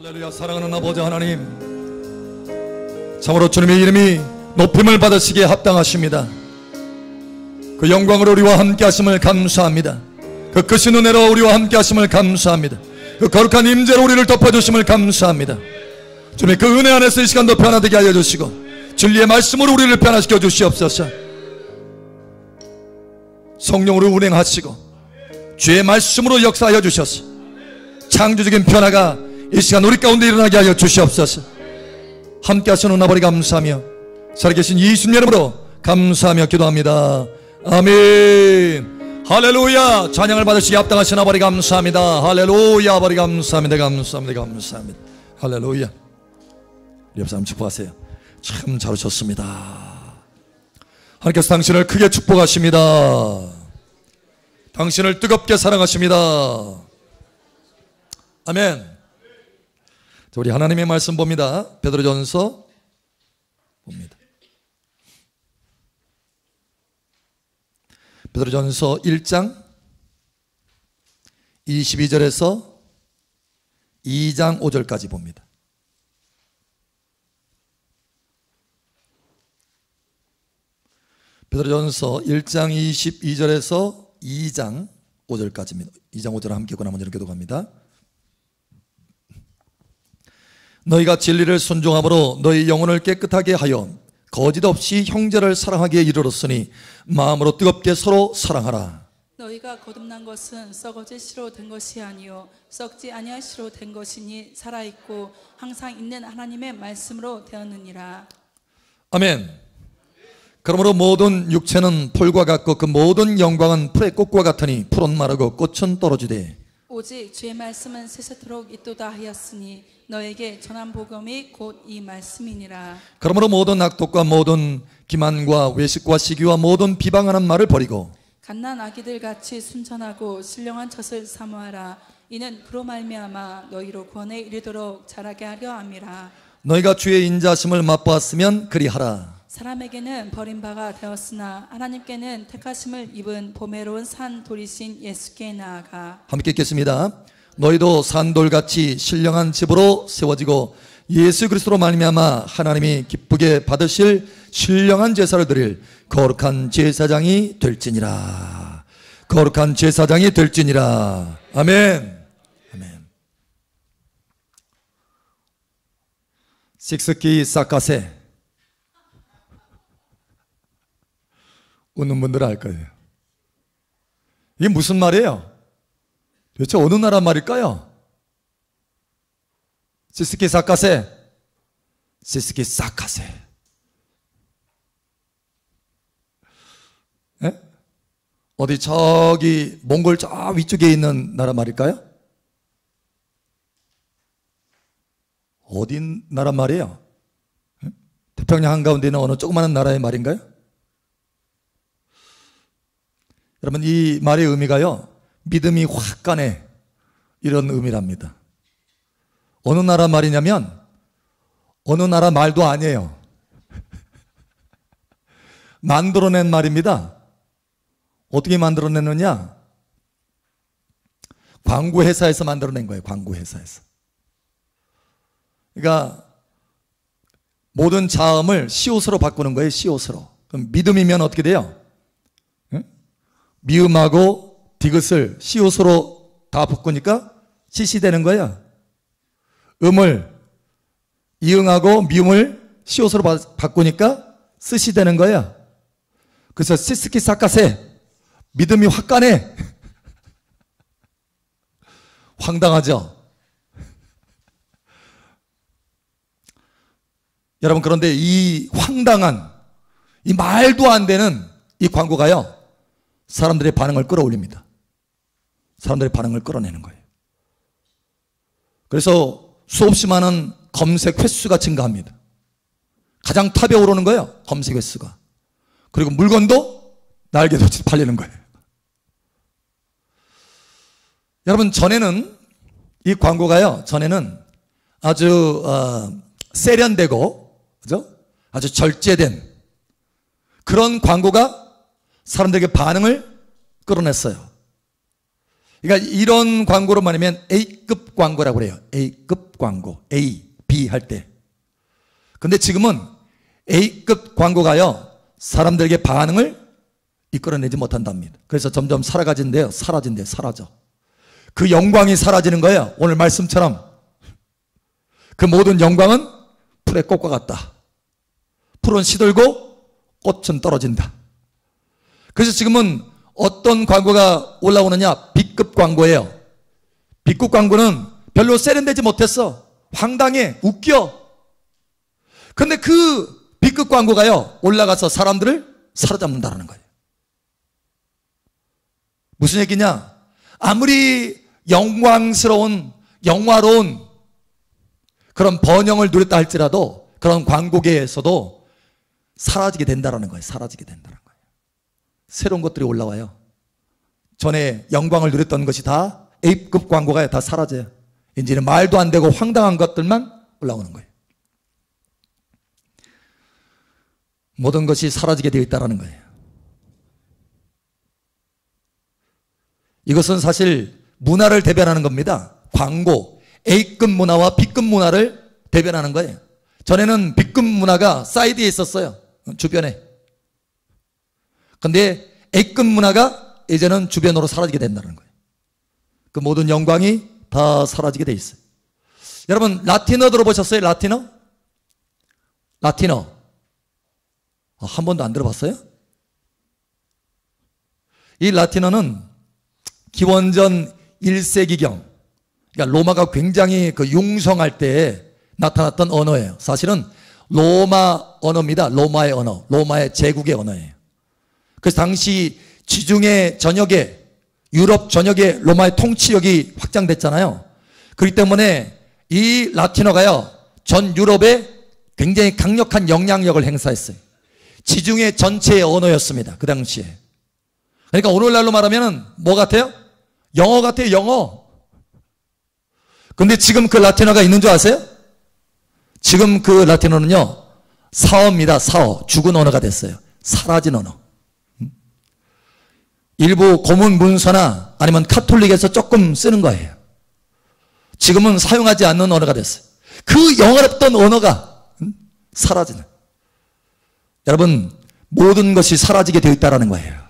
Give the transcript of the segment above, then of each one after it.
할렐루야. 사랑하는 아버지 하나님, 참으로 주님의 이름이 높임을 받으시기에 합당하십니다. 그 영광으로 우리와 함께 하심을 감사합니다. 그 크신 은혜로 우리와 함께 하심을 감사합니다. 그 거룩한 임재로 우리를 덮어주심을 감사합니다. 주님, 그 은혜 안에서 이 시간도 변화되게 하여 주시고 진리의 말씀으로 우리를 변화시켜 주시옵소서. 성령으로 운행하시고 주의 말씀으로 역사하여 주셔서 창조적인 변화가 이 시간 우리 가운데 일어나게 하여 주시옵소서. 함께 하시는 아버지 감사하며 살아계신 예수님 이름으로 감사하며 기도합니다. 아멘. 할렐루야. 찬양을 받으시기 합당하신 아버지 감사합니다. 할렐루야. 아버지 감사합니다. 감사합니다. 감사합니다. 할렐루야. 옆 사람 축복하세요. 참 잘 오셨습니다. 하나님께서 당신을 크게 축복하십니다. 당신을 뜨겁게 사랑하십니다. 아멘. 우리 하나님의 말씀 봅니다. 베드로전서 봅니다. 베드로전서 1장 22절에서 2장 5절까지 봅니다. 베드로전서 1장 22절에서 2장 5절까지입니다. 2장 5절 함께 읽고 나머지는 기도합니다. 너희가 진리를 순종함으로 너희 영혼을 깨끗하게 하여 거짓 없이 형제를 사랑하기에 이르렀으니 마음으로 뜨겁게 서로 사랑하라. 너희가 거듭난 것은 썩어지시로 된 것이 아니요 썩지 아니하시로 된 것이니 살아있고 항상 있는 하나님의 말씀으로 되었느니라. 아멘. 그러므로 모든 육체는 풀과 같고 그 모든 영광은 풀의 꽃과 같으니 풀은 마르고 꽃은 떨어지되 오직 주의 말씀은 세세토록 있도다 하였으니 너에게 전한 복음이 곧 이 말씀이니라. 그러므로 모든 악독과 모든 기만과 외식과 시기와 모든 비방하는 말을 버리고 갓난 아기들 같이 순전하고 신령한 젖을 사모하라. 이는 그로 말미암아 너희로 구원에 이르도록 자라게 하려 함이라. 너희가 주의 인자심을 맛보았으면 그리하라. 사람에게는 버림바가 되었으나 하나님께는 택하심을 입은 보배로운 산돌이신 예수께 나아가. 함께 읽겠습니다. 너희도 산돌같이 신령한 집으로 세워지고 예수 그리스도로 말미암아 하나님이 기쁘게 받으실 신령한 제사를 드릴 거룩한 제사장이 될지니라. 거룩한 제사장이 될지니라. 아멘. 아멘. 식스키 사카세. 웃는 분들은 알 거예요. 이게 무슨 말이에요? 도대체 어느 나라 말일까요? 시스키 사카세. 시스키 사카세. 예? 어디 저기 몽골 저 위쪽에 있는 나라 말일까요? 어디 나라 말이에요? 예? 태평양 한가운데 있는 어느 조그마한 나라의 말인가요? 여러분, 이 말의 의미가요, 믿음이 확 가네, 이런 의미랍니다. 어느 나라 말이냐면 어느 나라 말도 아니에요. 만들어낸 말입니다. 어떻게 만들어냈느냐? 광고회사에서 만들어낸 거예요. 광고회사에서. 그러니까 모든 자음을 시옷으로 바꾸는 거예요. 시옷으로. 그럼 믿음이면 어떻게 돼요? 미음하고 디귿을 시옷으로 다 바꾸니까 시시 되는 거야. 음을 이응하고 미음을 시옷으로 바꾸니까 스시 되는 거야. 그래서 시스키 사카세, 믿음이 확 가네. 황당하죠? 여러분, 그런데 이 황당한, 이 말도 안 되는 이 광고가요, 사람들의 반응을 끌어올립니다. 사람들의 반응을 끌어내는 거예요. 그래서 수없이 많은 검색 횟수가 증가합니다. 가장 탑에 오르는 거예요, 검색 횟수가. 그리고 물건도 날개돋이 팔리는 거예요. 여러분, 전에는 이 광고가요, 전에는 아주 세련되고, 그죠? 아주 절제된 그런 광고가 사람들에게 반응을 끌어냈어요. 그러니까 이런 광고로 말하면 A급 광고라고 그래요. A급 광고. A, B 할 때. 근데 지금은 A급 광고가요, 사람들에게 반응을 이끌어내지 못한답니다. 그래서 점점 사라진대요. 사라져. 그 영광이 사라지는 거예요. 오늘 말씀처럼. 그 모든 영광은 풀의 꽃과 같다. 풀은 시들고 꽃은 떨어진다. 그래서 지금은 어떤 광고가 올라오느냐? B급 광고예요. B급 광고는 별로 세련되지 못했어. 황당해. 웃겨. 근데 그 B급 광고가요, 올라가서 사람들을 사로잡는다는 거예요. 무슨 얘기냐? 아무리 영광스러운, 영화로운 그런 번영을 누렸다 할지라도 그런 광고계에서도 사라지게 된다는 거예요. 사라지게 된다는 거예요. 새로운 것들이 올라와요. 전에 영광을 누렸던 것이 다 A급 광고가 다 사라져요. 이제는 말도 안 되고 황당한 것들만 올라오는 거예요. 모든 것이 사라지게 되어 있다는 거예요. 이것은 사실 문화를 대변하는 겁니다. 광고, A급 문화와 B급 문화를 대변하는 거예요. 전에는 B급 문화가 사이드에 있었어요. 주변에. 근데 A급 문화가 이제는 주변으로 사라지게 된다는 거예요. 그 모든 영광이 다 사라지게 돼 있어요. 여러분, 라틴어 들어보셨어요? 라틴어? 한 번도 안 들어봤어요? 이 라틴어는 기원전 1세기경, 그러니까 로마가 굉장히 그 융성할 때 나타났던 언어예요. 사실은 로마 언어입니다. 로마의 언어, 로마의 제국의 언어예요. 그래서 당시 지중해 전역에, 유럽 전역에 로마의 통치력이 확장됐잖아요. 그렇기 때문에 이 라틴어가요, 전 유럽에 굉장히 강력한 영향력을 행사했어요. 지중해 전체의 언어였습니다. 그 당시에. 그러니까 오늘날로 말하면 뭐 같아요? 영어 같아요. 영어. 근데 지금 그 라틴어가 있는 줄 아세요? 지금 그 라틴어는요, 사어입니다. 사어. 죽은 언어가 됐어요. 사라진 언어. 일부 고문 문서나 아니면 카톨릭에서 조금 쓰는 거예요. 지금은 사용하지 않는 언어가 됐어요. 그 영어롭던 언어가 사라지는. 여러분, 모든 것이 사라지게 되어 있다는 거예요.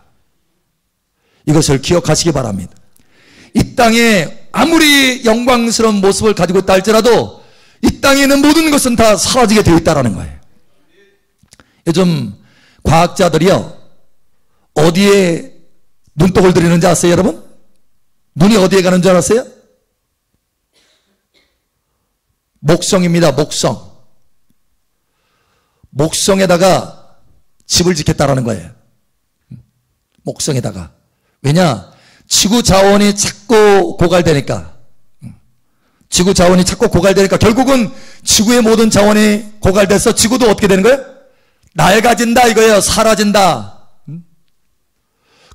이것을 기억하시기 바랍니다. 이 땅에 아무리 영광스러운 모습을 가지고 있다 할지라도 이 땅에 있는 모든 것은 다 사라지게 되어 있다는 거예요. 요즘 과학자들이요, 어디에 눈독을 들이는지 아세요, 여러분? 눈이 어디에 가는 줄 아세요? 목성입니다. 목성. 목성에다가 집을 짓겠다라는 거예요. 목성에다가. 왜냐? 지구 자원이 자꾸 고갈되니까. 지구 자원이 자꾸 고갈되니까 결국은 지구의 모든 자원이 고갈돼서 지구도 어떻게 되는 거예요? 낡아진다 이거예요. 사라진다.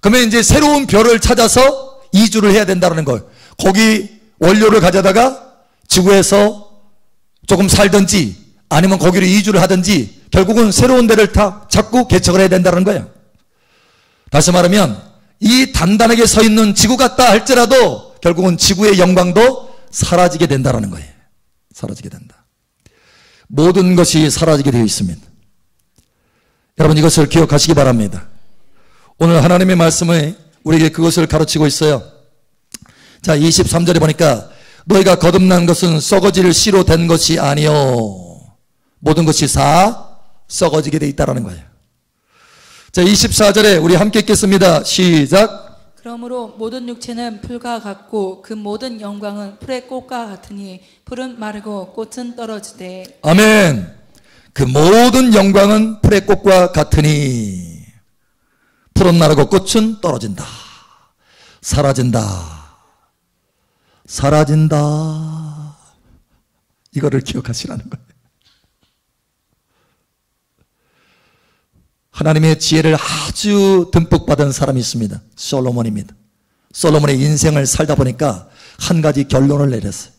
그러면 이제 새로운 별을 찾아서 이주를 해야 된다는 거예요. 거기 원료를 가져다가 지구에서 조금 살든지 아니면 거기로 이주를 하든지 결국은 새로운 데를 다 자꾸 개척을 해야 된다는 거예요. 다시 말하면 이 단단하게 서 있는 지구 같다 할지라도 결국은 지구의 영광도 사라지게 된다는 거예요. 사라지게 된다. 모든 것이 사라지게 되어 있습니다. 여러분, 이것을 기억하시기 바랍니다. 오늘 하나님의 말씀은 우리에게 그것을 가르치고 있어요. 자, 23절에 보니까 너희가 거듭난 것은 썩어질 씨로 된 것이 아니요 모든 것이 다 썩어지게 되어 있다는 거예요. 자, 24절에 우리 함께 읽겠습니다. 시작. 그러므로 모든 육체는 풀과 같고 그 모든 영광은 풀의 꽃과 같으니 풀은 마르고 꽃은 떨어지되. 아멘. 그 모든 영광은 풀의 꽃과 같으니 풀은 마르고 꽃은 떨어진다. 사라진다. 사라진다. 이거를 기억하시라는 거예요. 하나님의 지혜를 아주 듬뿍 받은 사람이 있습니다. 솔로몬입니다. 솔로몬의 인생을 살다 보니까 한 가지 결론을 내렸어요.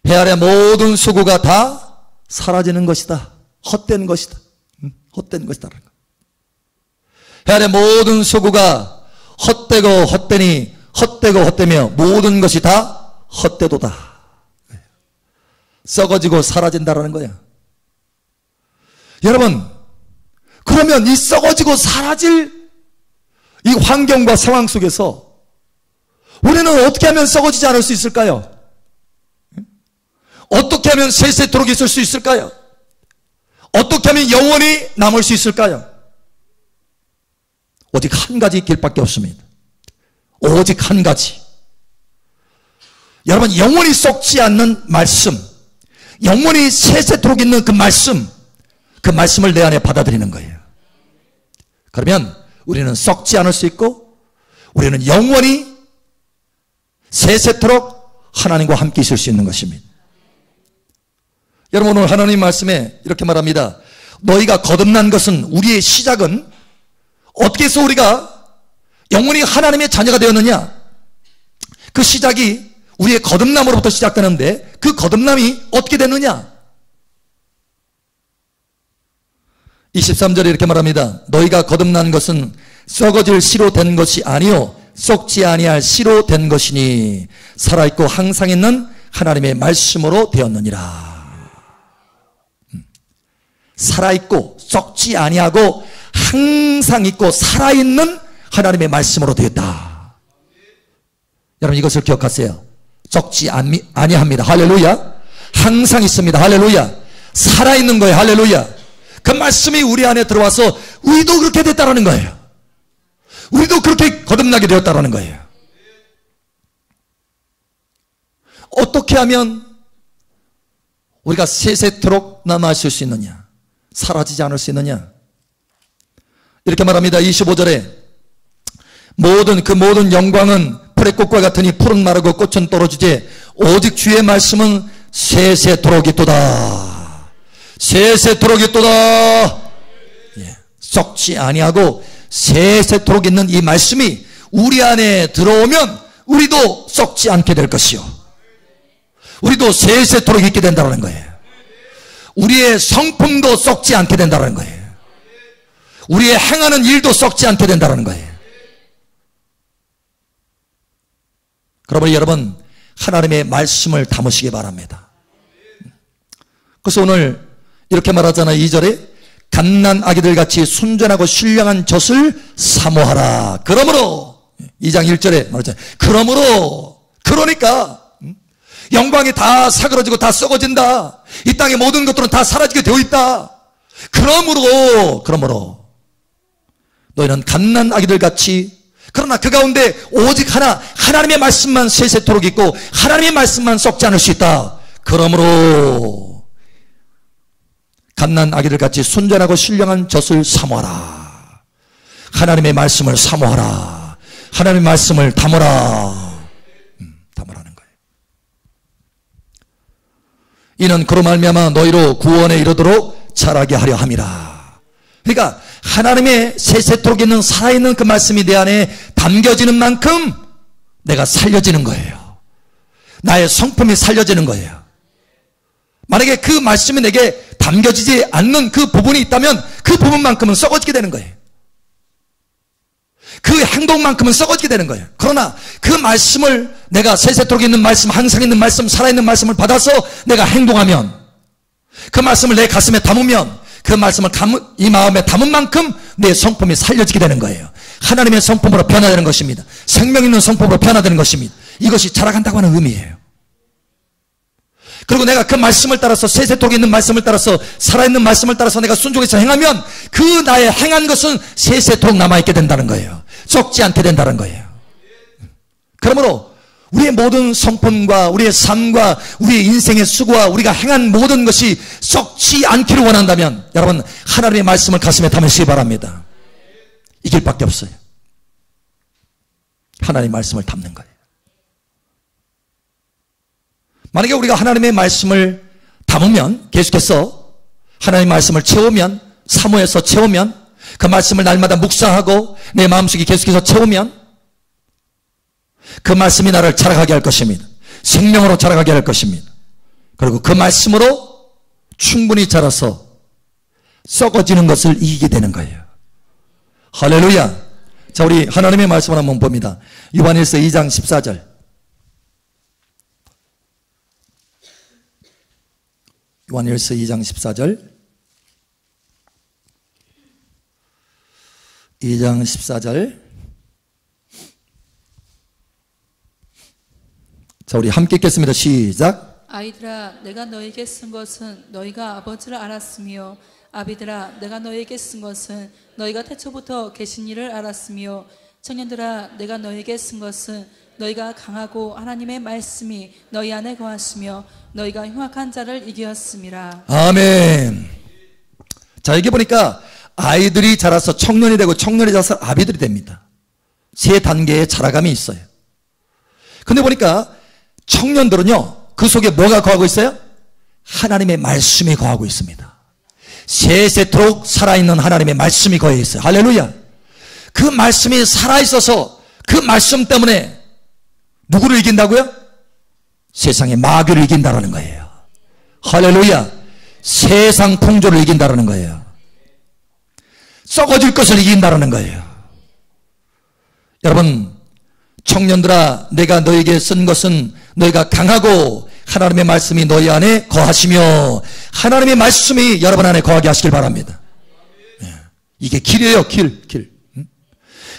해 아래 모든 수고가 다 사라지는 것이다. 헛된 것이다. 헛된 것이다. 해 아래 모든 수고가 헛되고 헛되니 헛되고 헛되며 모든 것이 다 헛되도다. 썩어지고 사라진다라는 거야. 여러분, 그러면 이 썩어지고 사라질 이 환경과 상황 속에서 우리는 어떻게 하면 썩어지지 않을 수 있을까요? 어떻게 하면 세세토록 있을 수 있을까요? 어떻게 하면 영원히 남을 수 있을까요? 오직 한 가지 길밖에 없습니다. 오직 한 가지. 여러분, 영원히 썩지 않는 말씀, 영원히 세세토록 있는 그 말씀을 내 안에 받아들이는 거예요. 그러면 우리는 썩지 않을 수 있고 우리는 영원히 세세토록 하나님과 함께 있을 수 있는 것입니다. 여러분, 오늘 하나님 말씀에 이렇게 말합니다. 너희가 거듭난 것은, 우리의 시작은 어떻게 해서 우리가 영원히 하나님의 자녀가 되었느냐? 그 시작이 우리의 거듭남으로부터 시작되는데 그 거듭남이 어떻게 됐느냐? 23절에 이렇게 말합니다. 너희가 거듭난 것은 썩어질 씨로 된 것이 아니요 썩지 아니할 씨로 된 것이니 살아있고 항상 있는 하나님의 말씀으로 되었느니라. 살아있고 썩지 아니하고 항상 있고 살아있는 하나님의 말씀으로 되었다. 여러분, 이것을 기억하세요. 썩지 아니합니다. 할렐루야. 항상 있습니다. 할렐루야. 살아있는 거예요. 할렐루야. 그 말씀이 우리 안에 들어와서 우리도 그렇게 됐다라는 거예요. 우리도 그렇게 거듭나게 되었다라는 거예요. 어떻게 하면 우리가 세세토록 남아있을 수 있느냐? 사라지지 않을 수 있느냐? 이렇게 말합니다. 25절에 모든 영광은 풀의 꽃과 같으니 풀은 마르고 꽃은 떨어지지 오직 주의 말씀은 세세토록 있도다. 세세토록 있도다. 예, 썩지 아니하고 세세토록 있는 이 말씀이 우리 안에 들어오면 우리도 썩지 않게 될 것이요 우리도 세세토록 있게 된다는 거예요. 우리의 성품도 썩지 않게 된다는 거예요. 우리의 행하는 일도 썩지 않게 된다는 거예요. 그러므로 여러분, 하나님의 말씀을 담으시기 바랍니다. 그래서 오늘 이렇게 말하잖아요. 2절에 갓난 아기들 같이 순전하고 신령한 젖을 사모하라. 그러므로 2장 1절에 말하잖아요. 그러니까 영광이 다 사그러지고 다 썩어진다. 이 땅의 모든 것들은 다 사라지게 되어 있다. 그러므로 너희는 갓난 아기들 같이, 그러나 그 가운데 오직 하나님의 말씀만 세세토록 있고 하나님의 말씀만 썩지 않을 수 있다. 그러므로 갓난 아기들 같이 순전하고 신령한 젖을 사모하라. 하나님의 말씀을 사모하라. 하나님의 말씀을 담으라. 담으라는 거예요. 이는 그로 말미암아 너희로 구원에 이르도록 자라게 하려 함이라. 그러니까 하나님의 세세토록 있는 살아있는 그 말씀이 내 안에 담겨지는 만큼 내가 살려지는 거예요. 나의 성품이 살려지는 거예요. 만약에 그 말씀이 내게 담겨지지 않는 그 부분이 있다면 그 부분만큼은 썩어지게 되는 거예요. 그 행동만큼은 썩어지게 되는 거예요. 그러나 그 말씀을, 내가 세세토록 있는 말씀, 항상 있는 말씀, 살아있는 말씀을 받아서 내가 행동하면, 그 말씀을 내 가슴에 담으면, 그 말씀을 이 마음에 담은 만큼 내 성품이 살려지게 되는 거예요. 하나님의 성품으로 변화되는 것입니다. 생명 있는 성품으로 변화되는 것입니다. 이것이 자라간다고 하는 의미예요. 그리고 내가 그 말씀을 따라서, 세세토록 있는 말씀을 따라서, 살아있는 말씀을 따라서 내가 순종해서 행하면 그 나의 행한 것은 세세토록 남아있게 된다는 거예요. 썩지 않게 된다는 거예요. 그러므로 우리의 모든 성품과 우리의 삶과 우리의 인생의 수고와 우리가 행한 모든 것이 썩지 않기를 원한다면 여러분, 하나님의 말씀을 가슴에 담으시기 바랍니다. 이 길밖에 없어요. 하나님의 말씀을 담는 거예요. 만약에 우리가 하나님의 말씀을 담으면, 계속해서 하나님의 말씀을 채우면, 사모해서 채우면, 그 말씀을 날마다 묵상하고 내 마음속에 계속해서 채우면 그 말씀이 나를 자라가게 할 것입니다. 생명으로 자라가게 할 것입니다. 그리고 그 말씀으로 충분히 자라서 썩어지는 것을 이기게 되는 거예요. 할렐루야. 자, 우리 하나님의 말씀을 한번 봅니다. 요한일서 2장 14절. 요한일서 2장 14절. 2장 14절. 자, 우리 함께 읽겠습니다. 시작. 아이들아, 내가 너에게 쓴 것은 너희가 아버지를 알았으며, 아비들아, 내가 너에게 쓴 것은 너희가 태초부터 계신 이를 알았으며, 청년들아, 내가 너에게 쓴 것은 너희가 강하고 하나님의 말씀이 너희 안에 거하시며 너희가 흉악한 자를 이기었음이라. 아멘. 자, 여기 보니까 아이들이 자라서 청년이 되고 청년이 자라서 아비들이 됩니다. 세 단계의 자라감이 있어요. 근데 보니까 청년들은요, 그 속에 뭐가 거하고 있어요? 하나님의 말씀이 거하고 있습니다. 세세토록 살아있는 하나님의 말씀이 거해 있어요. 할렐루야. 그 말씀이 살아있어서 그 말씀 때문에 누구를 이긴다고요? 세상의 마귀를 이긴다라는 거예요. 할렐루야. 세상 풍조를 이긴다라는 거예요. 썩어질 것을 이긴다라는 거예요. 여러분, 청년들아, 내가 너에게 쓴 것은 너희가 강하고 하나님의 말씀이 너희 안에 거하시며, 하나님의 말씀이 여러분 안에 거하게 하시길 바랍니다. 이게 길이에요. 길.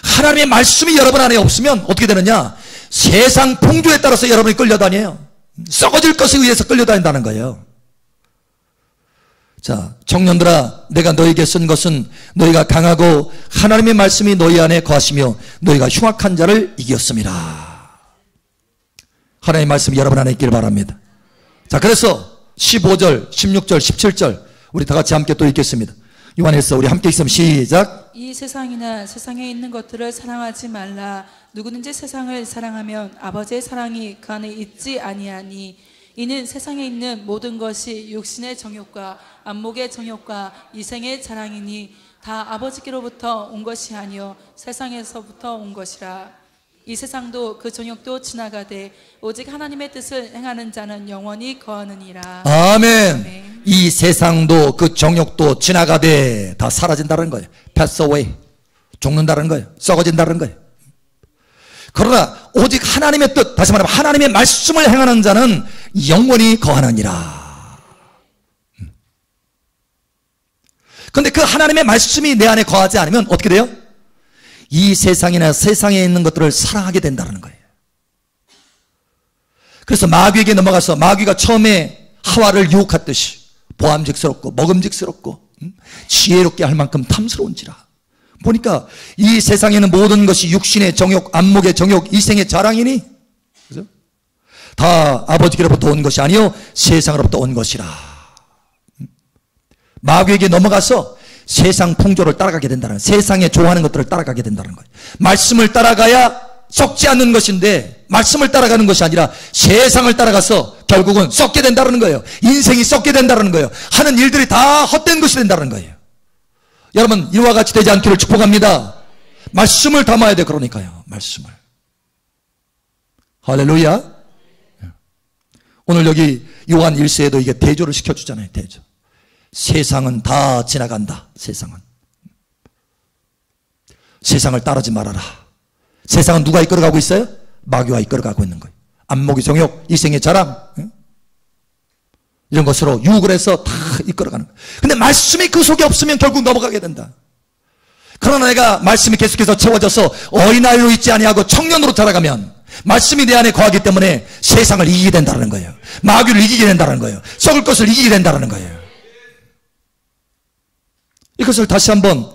하나님의 말씀이 여러분 안에 없으면 어떻게 되느냐? 세상 풍조에 따라서 여러분이 끌려다녀요. 썩어질 것에 의해서 끌려다닌다는 거예요. 자, 청년들아, 내가 너에게 쓴 것은 너희가 강하고 하나님의 말씀이 너희 안에 거하시며 너희가 흉악한 자를 이겼습니다. 하나님의 말씀이 여러분 안에 있길 바랍니다. 자, 그래서 15절, 16절, 17절 우리 다 같이 함께 또 읽겠습니다. 요한일서 우리 함께 읽으면 시작. 이 세상이나 세상에 있는 것들을 사랑하지 말라. 누구든지 세상을 사랑하면 아버지의 사랑이 그 안에 있지 아니하니, 이는 세상에 있는 모든 것이 육신의 정욕과 안목의 정욕과 이생의 자랑이니 다 아버지께로부터 온 것이 아니요 세상에서부터 온 것이라. 이 세상도 그 정욕도 지나가되 오직 하나님의 뜻을 행하는 자는 영원히 거하느니라. 아멘. 아멘. 이 세상도 그 정욕도 지나가되 다 사라진다는 거예요. pass away. 죽는다는 거예요. 썩어진다는 거예요. 그러나 오직 하나님의 뜻, 다시 말하면 하나님의 말씀을 행하는 자는 영원히 거하느니라. 그런데 그 하나님의 말씀이 내 안에 거하지 않으면 어떻게 돼요? 이 세상이나 세상에 있는 것들을 사랑하게 된다는 거예요. 그래서 마귀에게 넘어가서 마귀가 처음에 하와를 유혹했듯이 보암직스럽고 먹음직스럽고 지혜롭게 할 만큼 탐스러운지라. 보니까 이 세상에는 모든 것이 육신의 정욕, 안목의 정욕, 이생의 자랑이니, 그죠? 다 아버지께로부터 온 것이 아니요 세상으로부터 온 것이라. 마귀에게 넘어가서 세상 풍조를 따라가게 된다는 거예요. 세상에 좋아하는 것들을 따라가게 된다는 거예요. 말씀을 따라가야 썩지 않는 것인데 말씀을 따라가는 것이 아니라 세상을 따라가서 결국은 썩게 된다는 거예요. 인생이 썩게 된다는 거예요. 하는 일들이 다 헛된 것이 된다는 거예요. 여러분, 이와 같이 되지 않기를 축복합니다. 말씀을 담아야 돼. 그러니까요, 말씀을. 할렐루야. 오늘 여기 요한 1세에도 이게 대조를 시켜주잖아요. 대조. 세상은 다 지나간다. 세상을 따르지 말아라. 세상은 누가 이끌어가고 있어요? 마귀가 이끌어가고 있는 거예요. 안목의 정욕, 이생의 자랑, 이런 것으로 유혹을 해서 다 이끌어가는 거예요. 근데 말씀이 그 속에 없으면 결국 넘어가게 된다. 그러나 내가 말씀이 계속해서 채워져서 어린아이로 있지 아니하고 청년으로 자라가면 말씀이 내 안에 거하기 때문에 세상을 이기게 된다는 거예요. 마귀를 이기게 된다는 거예요. 썩을 것을 이기게 된다는 거예요. 이것을 다시 한번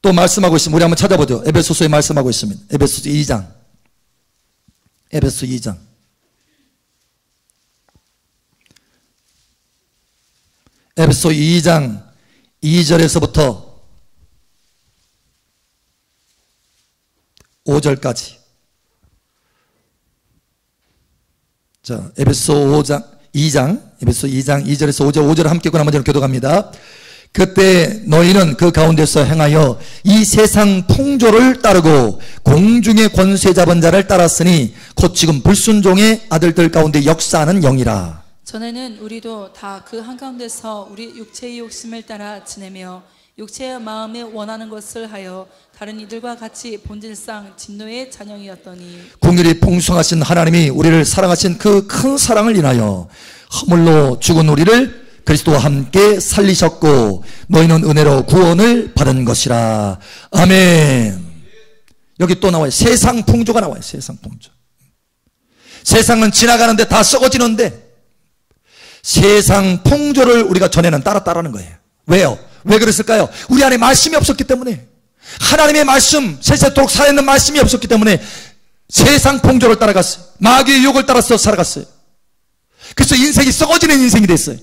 또 말씀하고 있습니다. 우리 한번 찾아보죠. 에베소서에 말씀하고 있습니다. 에베소서 2장. 에베소 2장. 에베소 2장 2절에서부터 5절까지. 자, 에베소 2장 2절에서 5절 함께 나머지는 교독합니다. 그때 너희는 그 가운데서 행하여 이 세상 풍조를 따르고 공중의 권세 잡은 자를 따랐으니 곧 지금 불순종의 아들들 가운데 역사하는 영이라. 전에는 우리도 다 그 한가운데서 우리 육체의 욕심을 따라 지내며 육체의 마음이 원하는 것을 하여 다른 이들과 같이 본질상 진노의 자녀이었더니 긍휼이 풍성하신 하나님이 우리를 사랑하신 그 큰 사랑을 인하여 허물로 죽은 우리를 그리스도와 함께 살리셨고 너희는 은혜로 구원을 받은 것이라. 아멘. 여기 또 나와요. 세상 풍조가 나와요. 세상 풍조. 세상은 지나가는데 다 썩어지는데 세상 풍조를 우리가 전에는 따랐다라는 거예요. 왜요? 왜 그랬을까요? 우리 안에 말씀이 없었기 때문에, 하나님의 말씀, 세세토록 살아있는 말씀이 없었기 때문에 세상 풍조를 따라갔어요. 마귀의 유혹을 따라서 살아갔어요. 그래서 인생이 썩어지는 인생이 됐어요.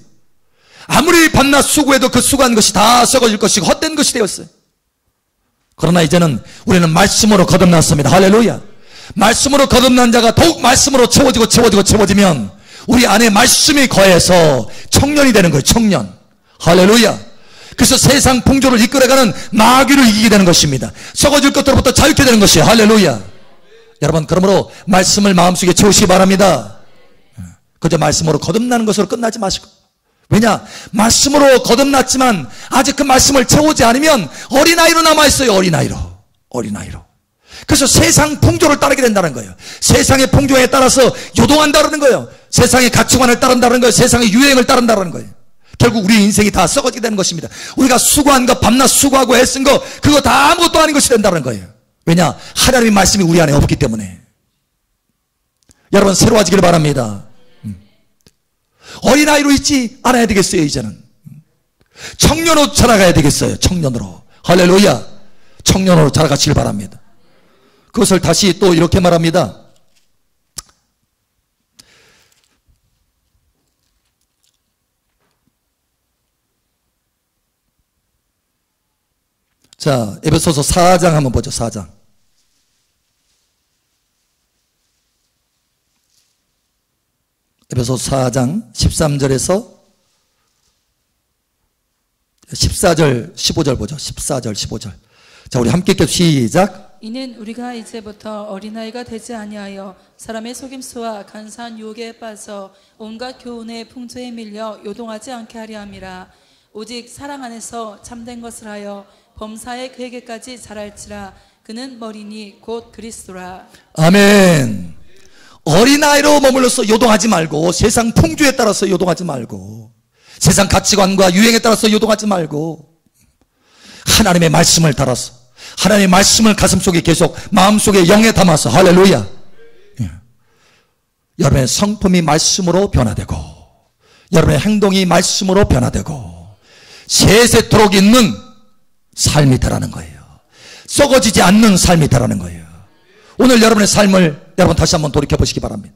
아무리 밤낮 수고해도 그 수고한 것이 다 썩어질 것이고 헛된 것이 되었어요. 그러나 이제는 우리는 말씀으로 거듭났습니다. 할렐루야. 말씀으로 거듭난 자가 더욱 말씀으로 채워지면 우리 안에 말씀이 거해서 청년이 되는 거예요. 청년. 할렐루야. 그래서 세상 풍조를 이끌어가는 마귀를 이기게 되는 것입니다. 썩어질 것들로부터 자유케 되는 것이에요. 할렐루야. 여러분, 그러므로 말씀을 마음속에 채우시기 바랍니다. 그저 말씀으로 거듭나는 것으로 끝나지 마시고. 왜냐? 말씀으로 거듭났지만 아직 그 말씀을 채우지 않으면 어린아이로 남아있어요. 어린아이로. 그래서 세상 풍조를 따르게 된다는 거예요. 세상의 풍조에 따라서 요동한다는 거예요. 세상의 가치관을 따른다는 거예요. 세상의 유행을 따른다는 거예요. 결국 우리 인생이 다 썩어지게 되는 것입니다. 우리가 수고한 것, 밤낮 수고하고 애쓴 거, 그거 다 아무것도 아닌 것이 된다는 거예요. 왜냐? 하나님의 말씀이 우리 안에 없기 때문에. 여러분, 새로워지길 바랍니다. 어린아이로 있지 않아야 되겠어요. 이제는 청년으로 자라가야 되겠어요. 청년으로. 할렐루야. 청년으로 자라가시길 바랍니다. 그것을 다시 또 이렇게 말합니다. 자, 에베소서 4장 한번 보죠. 4장. 에베소서 4장 13절에서 14절 15절 보죠. 14절 15절. 자, 우리 함께 읽겠습니다. 시작. 이는 우리가 이제부터 어린아이가 되지 아니하여 사람의 속임수와 간사한 유혹에 빠져 온갖 교훈의 풍조에 밀려 요동하지 않게 하려 함이라. 오직 사랑 안에서 참된 것을 하여 범사의 그에게까지 자랄지라. 그는 머리니 곧 그리스도라. 아멘. 어린아이로 머물러서 요동하지 말고, 세상 풍조에 따라서 요동하지 말고, 세상 가치관과 유행에 따라서 요동하지 말고, 하나님의 말씀을 따라서, 하나님의 말씀을 가슴속에 계속 마음속에 영에 담아서, 할렐루야. 여러분의 성품이 말씀으로 변화되고, 여러분의 행동이 말씀으로 변화되고, 세세토록 있는 삶이 되라는 거예요. 썩어지지 않는 삶이 되라는 거예요. 오늘 여러분의 삶을 여러분 다시 한번 돌이켜 보시기 바랍니다.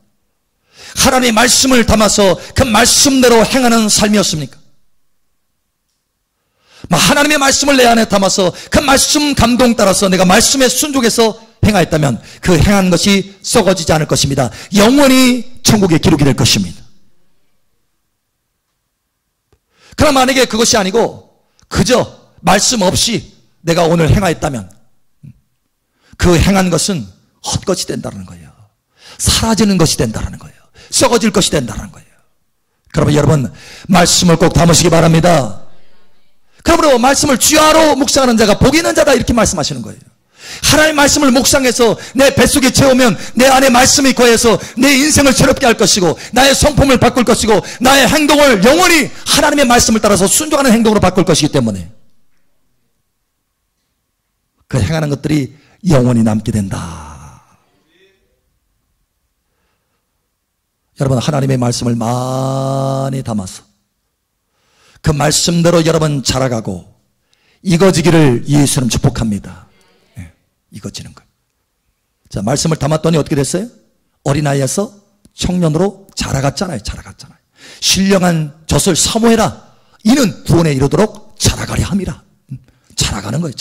하나님의 말씀을 담아서 그 말씀대로 행하는 삶이었습니까? 하나님의 말씀을 내 안에 담아서 그 말씀 감동 따라서 내가 말씀에 순종해서 행하였다면 그 행한 것이 썩어지지 않을 것입니다. 영원히 천국의 기록이 될 것입니다. 그럼 만약에 그것이 아니고 그저 말씀 없이 내가 오늘 행하였다면 그 행한 것은 헛것이 된다는 거예요. 사라지는 것이 된다는 거예요. 썩어질 것이 된다는 거예요. 그러면 여러분, 말씀을 꼭 담으시기 바랍니다. 그러므로 말씀을 주야로 묵상하는 자가 복이 있는 자다, 이렇게 말씀하시는 거예요. 하나님의 말씀을 묵상해서 내 뱃속에 채우면 내 안에 말씀이 거해서 내 인생을 새롭게 할 것이고, 나의 성품을 바꿀 것이고, 나의 행동을 영원히 하나님의 말씀을 따라서 순종하는 행동으로 바꿀 것이기 때문에 그 행하는 것들이 영원히 남게 된다. 여러분, 하나님의 말씀을 많이 담아서 그 말씀대로 여러분 자라가고 이거지기를 예수는 축복합니다. 네, 이거지는 거. 자, 말씀을 담았더니 어떻게 됐어요? 어린아이에서 청년으로 자라갔잖아요. 신령한 젖을 사모해라. 이는 구원에 이르도록 자라가려 함이라. 자라가는 거예요.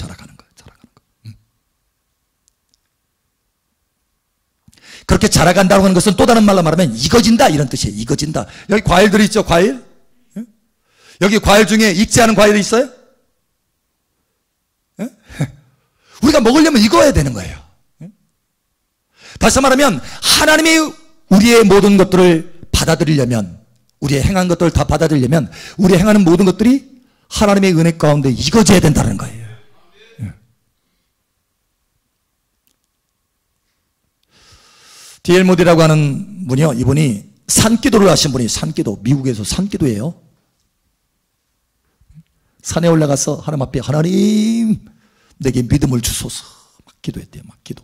그렇게 자라간다고 하는 것은 또 다른 말로 말하면 익어진다, 이런 뜻이에요. 익어진다. 여기 과일들이 있죠. 과일. 여기 과일 중에 익지 않은 과일이 있어요? 우리가 먹으려면 익어야 되는 거예요. 다시 말하면 하나님이 우리의 모든 것들을 받아들이려면, 우리의 행한 것들을 다 받아들이려면 우리의 행하는 모든 것들이 하나님의 은혜 가운데 익어져야 된다는 거예요. D.L. 모디라고 하는 분이요, 이분이 산기도를 하신 분이, 산기도, 미국에서 산기도예요. 산에 올라가서 하나님 앞에, 하나님 내게 믿음을 주소서 막 기도했대요. 막 기도.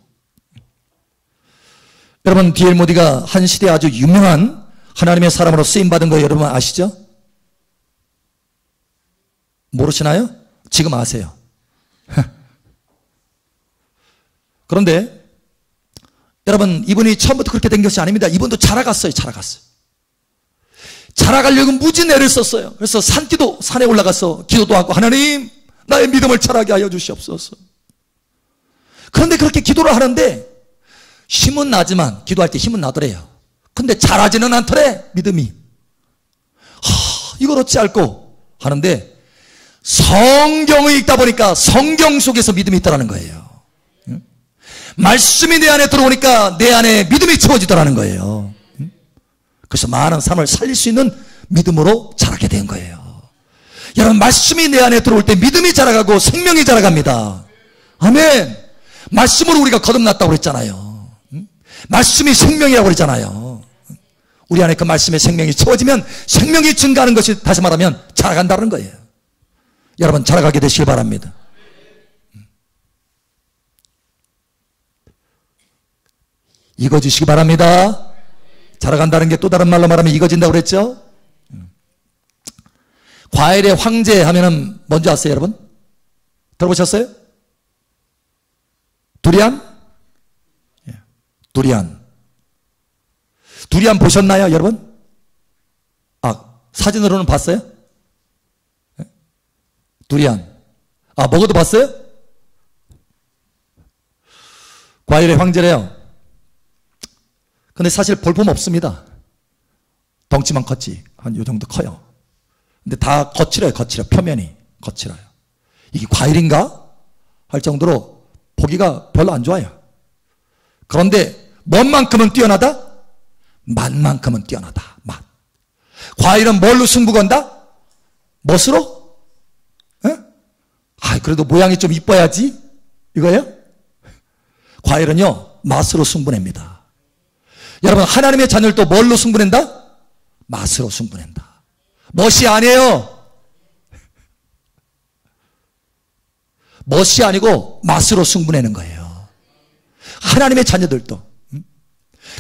여러분, D.L. 모디가 한 시대에 아주 유명한 하나님의 사람으로 쓰임받은 거 여러분 아시죠? 모르시나요? 지금 아세요. 그런데 여러분, 이분이 처음부터 그렇게 된 것이 아닙니다. 이분도 자라갔어요. 자라가려고 무지 애를 썼어요. 그래서 산기도, 산에 올라가서 기도도 하고, 하나님 나의 믿음을 자라게 하여 주시옵소서. 그런데 그렇게 기도를 하는데 힘은 나지만, 기도할 때 힘은 나더래요. 근데 자라지는 않더래, 믿음이. 이걸 어찌 알고 하는데 성경을 읽다 보니까 성경 속에서 믿음이 있다는 거예요. 말씀이 내 안에 들어오니까 내 안에 믿음이 채워지더라는 거예요. 그래서 많은 삶을 살릴 수 있는 믿음으로 자라게 된 거예요. 여러분, 말씀이 내 안에 들어올 때 믿음이 자라가고 생명이 자라갑니다. 아멘. 말씀으로 우리가 거듭났다고 그랬잖아요. 말씀이 생명이라고 그랬잖아요. 우리 안에 그 말씀의 생명이 채워지면 생명이 증가하는 것이, 다시 말하면 자라간다는 거예요. 여러분, 자라가게 되시길 바랍니다. 익어지시기 바랍니다. 자라간다는 게 또 다른 말로 말하면 익어진다고 그랬죠? 과일의 황제 하면은 뭔지 아세요, 여러분? 들어보셨어요? 두리안? 두리안. 두리안 보셨나요, 여러분? 사진으로는 봤어요? 두리안. 먹어도 봤어요? 과일의 황제래요. 근데 사실 볼품 없습니다. 덩치만 컸지. 한 요 정도 커요. 근데 다 거칠어요. 표면이 거칠어요. 이게 과일인가? 할 정도로 보기가 별로 안 좋아요. 그런데 뭔만큼은 뛰어나다? 맛만큼은 뛰어나다. 맛. 과일은 뭘로 승부 건다? 멋으로? 그래도 모양이 좀 이뻐야지. 이거예요? 과일은요, 맛으로 승부냅니다. 여러분, 하나님의 자녀를 또 뭘로 승부낸다? 맛으로 승부낸다. 멋이 아니에요. 멋이 아니고 맛으로 승부내는 거예요. 하나님의 자녀들도.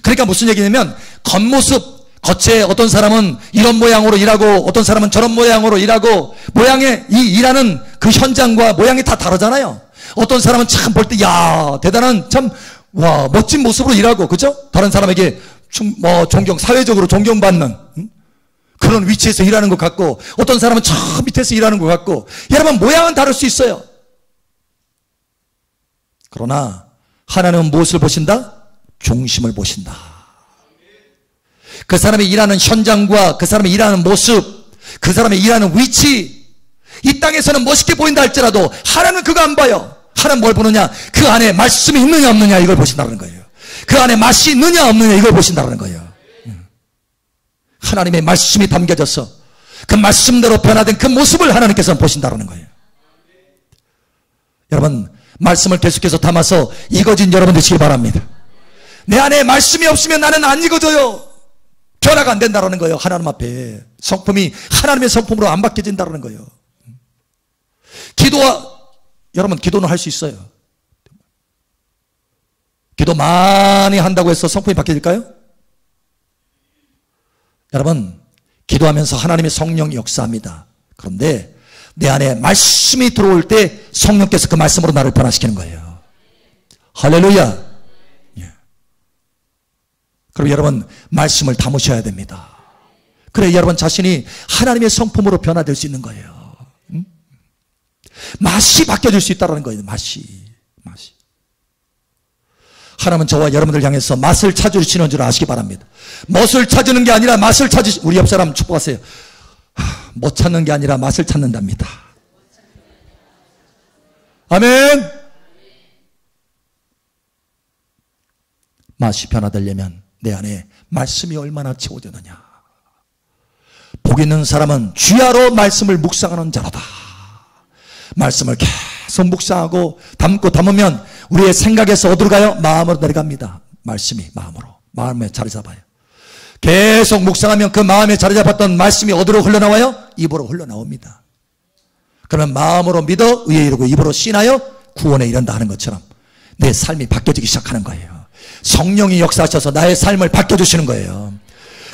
그러니까 무슨 얘기냐면, 겉모습, 겉에 어떤 사람은 이런 모양으로 일하고 어떤 사람은 저런 모양으로 일하고, 모양의 이 일하는 그 현장과 모양이 다 다르잖아요. 어떤 사람은 참 볼 때 대단한 참 멋진 모습으로 일하고, 그죠? 다른 사람에게 사회적으로 존경받는 그런 위치에서 일하는 것 같고, 어떤 사람은 저 밑에서 일하는 것 같고, 여러분, 모양은 다를 수 있어요. 그러나 하나님은 무엇을 보신다? 중심을 보신다. 그 사람이 일하는 현장과 그 사람이 일하는 모습, 그 사람이 일하는 위치, 이 땅에서는 멋있게 보인다 할지라도 하나님은 그거 안 봐요. 하나님 뭘 보느냐? 그 안에 말씀이 있느냐 없느냐, 이걸 보신다는 거예요. 그 안에 맛이 있느냐 없느냐, 이걸 보신다는 거예요. 하나님의 말씀이 담겨져서 그 말씀대로 변화된 그 모습을 하나님께서는 보신다는 거예요. 여러분, 말씀을 계속해서 담아서 익어진 여러분 되시길 바랍니다. 내 안에 말씀이 없으면 나는 안 익어져요. 변화가 안 된다는 거예요. 하나님 앞에 성품이 하나님의 성품으로 안 바뀌어진다는 거예요. 여러분, 기도는 할 수 있어요. 기도 많이 한다고 해서 성품이 바뀌어질까요? 여러분, 기도하면서 하나님의 성령이 역사합니다. 그런데 내 안에 말씀이 들어올 때 성령께서 그 말씀으로 나를 변화시키는 거예요. 할렐루야. 그럼 여러분, 말씀을 담으셔야 됩니다. 그래 여러분 자신이 하나님의 성품으로 변화될 수 있는 거예요. 맛이 바뀌어질 수 있다는 거예요. 맛이. 하나님은 저와 여러분들 향해서 맛을 찾으시는 줄 아시기 바랍니다. 멋을 찾는 게 아니라 맛을 우리 옆 사람 축복하세요. 못 찾는 게 아니라 맛을 찾는답니다. 아멘. 맛이 변화되려면 내 안에 말씀이 얼마나 채워졌느냐. 복 있는 사람은 주야로 말씀을 묵상하는 자로다. 말씀을 계속 묵상하고 담고 담으면 우리의 생각에서 어디로 가요? 마음으로 내려갑니다. 말씀이 마음에 자리 잡아요. 계속 묵상하면 그 마음에 자리 잡았던 말씀이 어디로 흘러나와요? 입으로 흘러나옵니다. 그러면 마음으로 믿어 의에 이르고 입으로 신하여 구원에 이른다 하는 것처럼 내 삶이 바뀌어지기 시작하는 거예요. 성령이 역사하셔서 나의 삶을 바뀌어주시는 거예요.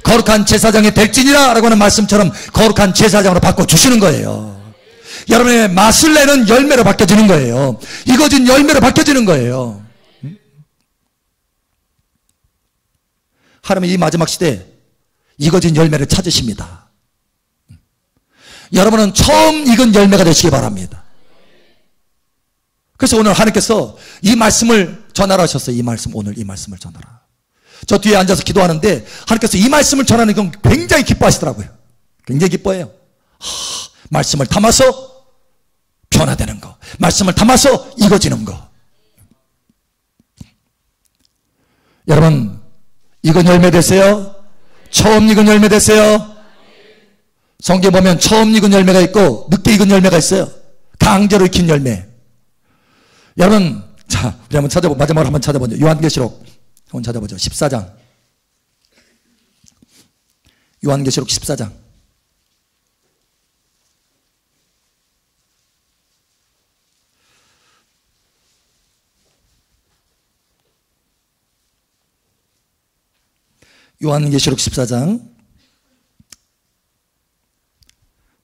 거룩한 제사장이 될지니라 라고 하는 말씀처럼 거룩한 제사장으로 바꿔주시는 거예요. 여러분의 맛을 내는 열매로 바뀌어지는 거예요. 익어진 열매로 바뀌어지는 거예요. 하나님은 이 마지막 시대에 익어진 열매를 찾으십니다. 여러분은 처음 익은 열매가 되시기 바랍니다. 그래서 오늘 하나님께서 이 말씀을 전하라 하셨어요. 이 말씀, 오늘 이 말씀을 전하라. 저 뒤에 앉아서 기도하는데 하나님께서 이 말씀을 전하는 건 굉장히 기뻐하시더라고요. 굉장히 기뻐해요. 말씀을 담아서 변화되는 거, 말씀을 담아서 익어지는 거. 여러분 익은 열매 되세요. 처음 익은 열매 되세요. 성경에 보면 처음 익은 열매가 있고 늦게 익은 열매가 있어요. 강제로 익힌 열매. 여러분, 자, 우리 한번 찾아보, 마지막으로 한번 찾아보죠. 요한계시록 한번 찾아보죠. 14장. 요한계시록 14장. 요한계시록 14장.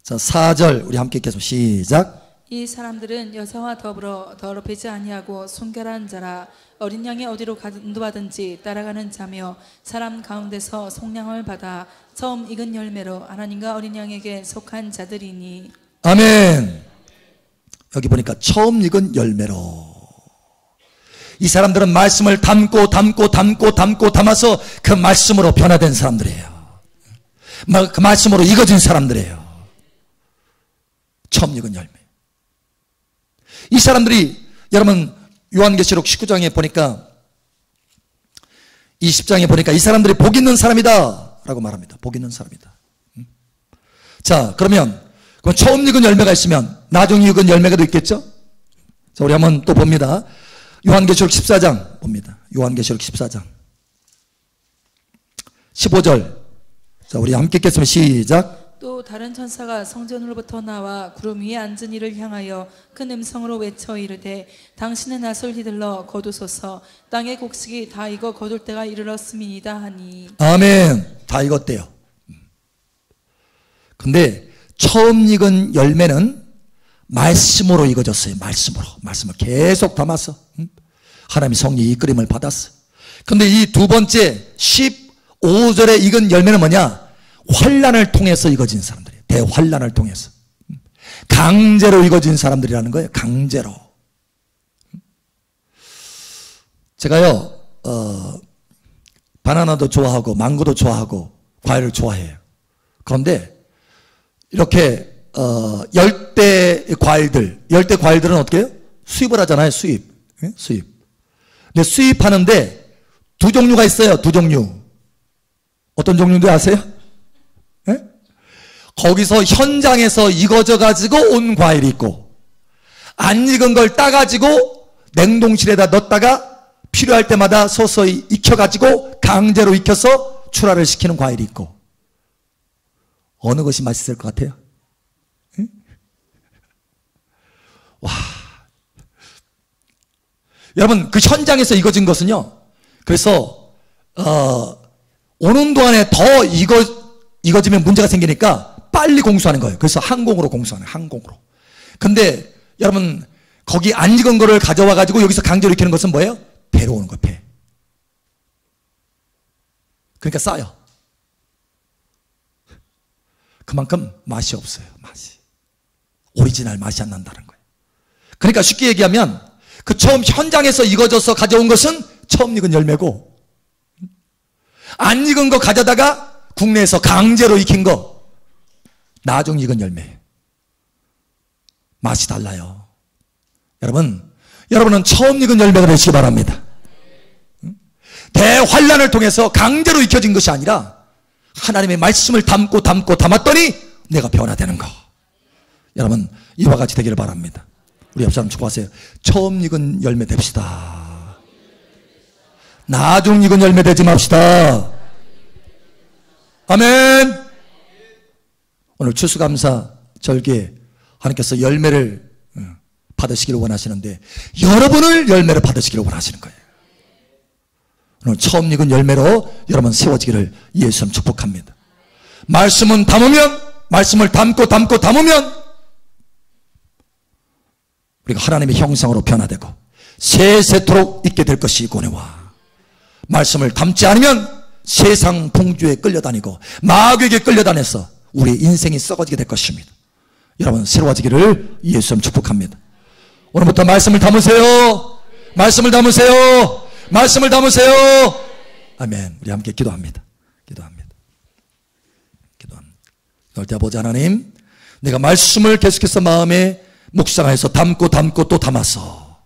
자, 4절 우리 함께 계속 시작. 이 사람들은 여자와 더불어 더럽히지 아니하고 순결한 자라. 어린 양이 어디로 인도하든지 따라가는 자며 사람 가운데서 속량을 받아 처음 익은 열매로 하나님과 어린 양에게 속한 자들이니. 아멘. 여기 보니까 처음 익은 열매로. 이 사람들은 말씀을 담고 담아서 그 말씀으로 변화된 사람들이에요. 그 말씀으로 익어진 사람들이에요. 처음 익은 열매. 이 사람들이 여러분 요한계시록 19장에 보니까 20장에 보니까 이 사람들이 복 있는 사람이다 라고 말합니다. 복 있는 사람이다. 자, 그러면 처음 익은 열매가 있으면 나중에 익은 열매가 또 있겠죠? 자, 우리 한번 또 봅니다. 요한계시록 14장 봅니다. 요한계시록 14장 15절. 자, 우리 함께 읽겠습니다. 시작. 또 다른 천사가 성전으로부터 나와 구름 위에 앉은 이를 향하여 큰 음성으로 외쳐 이르되 당신의 낫을 휘둘러 거두소서. 땅의 곡식이 다 익어 거둘 때가 이르렀음이니이다 하니. 아멘. 다 익었대요. 근데 처음 익은 열매는 말씀으로 익어졌어요. 말씀을 계속 담아서 하나님의 성령이 이끌림을 받았어. 근데 이 두 번째 15절에 익은 열매는 뭐냐? 환난을 통해서 익어진 사람들이에요. 대환난을 통해서 강제로 익어진 사람들이라는 거예요. 강제로. 제가요 바나나도 좋아하고 망고도 좋아하고 과일을 좋아해요. 그런데 이렇게 열대 과일들은 어떻게 해요? 수입을 하잖아요. 수입. 근데 수입하는데 두 종류가 있어요. 두 종류. 어떤 종류인지 아세요? 네? 거기서 현장에서 익어져 가지고 온 과일이 있고 안 익은 걸 따가지고 냉동실에다 넣었다가 필요할 때마다 서서히 익혀가지고 강제로 익혀서 출하를 시키는 과일이 있고. 어느 것이 맛있을 것 같아요? 응? 와, 여러분 그 현장에서 익어진 것은요, 그래서 오는 동안에 더 익어지면 문제가 생기니까 빨리 공수하는 거예요. 그래서 항공으로 공수하는 거예요. 항공으로. 근데 여러분 거기 안 익은 거를 가져와 가지고 여기서 강제로 익히는 것은 뭐예요? 배로 오는 거예요. 배. 그러니까 싸요. 그만큼 맛이 없어요. 맛이. 오리지널 맛이 안 난다는 거예요. 그러니까 쉽게 얘기하면 그 처음 현장에서 익어져서 가져온 것은 처음 익은 열매고, 안 익은 거 가져다가 국내에서 강제로 익힌 거 나중 익은 열매. 맛이 달라요. 여러분은 처음 익은 열매가 되시기 바랍니다. 대환란을 통해서 강제로 익혀진 것이 아니라 하나님의 말씀을 담았더니 내가 변화되는 거. 여러분 이와 같이 되기를 바랍니다. 우리 옆 사람 축복하세요. 처음 익은 열매 됩시다. 나중 익은 열매 되지 맙시다. 아멘. 오늘 추수감사 절기에 하나님께서 열매를 받으시기를 원하시는데 여러분을 열매를 받으시기를 원하시는 거예요. 오늘 처음 익은 열매로 여러분 세워지기를 예수님 축복합니다. 말씀은 담으면, 말씀을 담으면 우리가 하나님의 형상으로 변화되고 세세토록 있게 될 것이 고뇌와, 말씀을 담지 않으면 세상 풍조에 끌려다니고 마귀에게 끌려다녀서 우리의 인생이 썩어지게 될 것입니다. 여러분 새로워지기를 예수님 축복합니다. 오늘부터 말씀을 담으세요. 말씀을 담으세요. 말씀을 담으세요. 아멘. 우리 함께 기도합니다. 기도합니다. 그럴 때 아버지 하나님, 내가 말씀을 계속해서 마음에 묵상해서 담고 또 담아서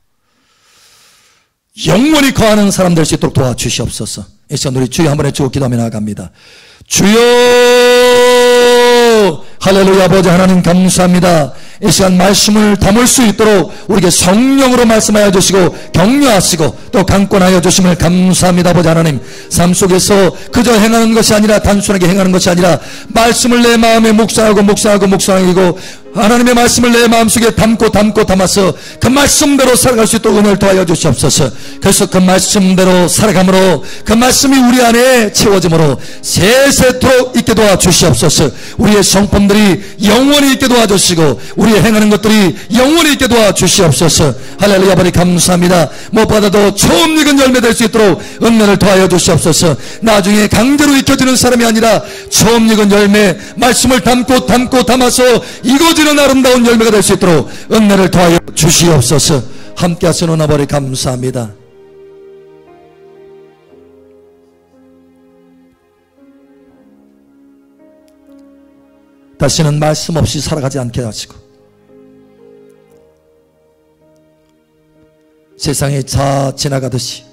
영원히 거하는 사람 될 수 있도록 도와주시옵소서. 이 시간 우리 주여 한번 해주고 기도하며 나아갑니다. 주여, 할렐루야. 아버지 하나님 감사합니다. 이 시간 말씀을 담을 수 있도록 우리에게 성령으로 말씀하여 주시고 격려하시고 또 강권하여 주심을 감사합니다. 아버지 하나님, 삶 속에서 그저 행하는 것이 아니라, 단순하게 행하는 것이 아니라 말씀을 내 마음에 묵상하고 하나님의 말씀을 내 마음속에 담아서 그 말씀대로 살아갈 수 있도록 은혜를 더하여 주시옵소서. 그래서 그 말씀대로 살아감으로, 그 말씀이 우리 안에 채워짐으로 세세토록 있게 도와주시옵소서. 우리의 성품들이 영원히 있게 도와주시고 우리의 행하는 것들이 영원히 있게 도와주시옵소서. 할렐루야. 아버지 감사합니다. 무엇보다도 처음 익은 열매 될 수 있도록 은혜를 더하여 주시옵소서. 나중에 강제로 익혀지는 사람이 아니라 처음 익은 열매, 말씀을 담아서 이거지는 아름다운 열매가 될 수 있도록 은혜를 더하여 주시옵소서. 함께 하시는 아버지 감사합니다. 다시는 말씀 없이 살아가지 않게 하시고 세상이 다 지나가듯이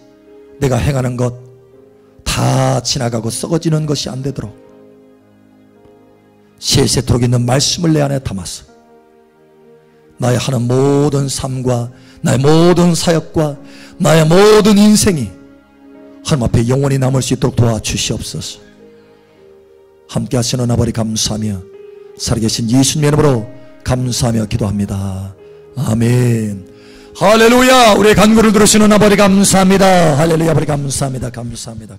내가 행하는 것 다 지나가고 썩어지는 것이 안 되도록 세세토록 있는 말씀을 내 안에 담아서 나의 하는 모든 삶과 나의 모든 사역과 나의 모든 인생이 하나님 앞에 영원히 남을 수 있도록 도와주시옵소서. 함께 하시는 아버지 감사하며 살아계신 예수님의 이름으로 감사하며 기도합니다. 아멘. 할렐루야. 우리의 간구를 들으시는 아버지 감사합니다. 할렐루야. 아버지 감사합니다. 감사합니다.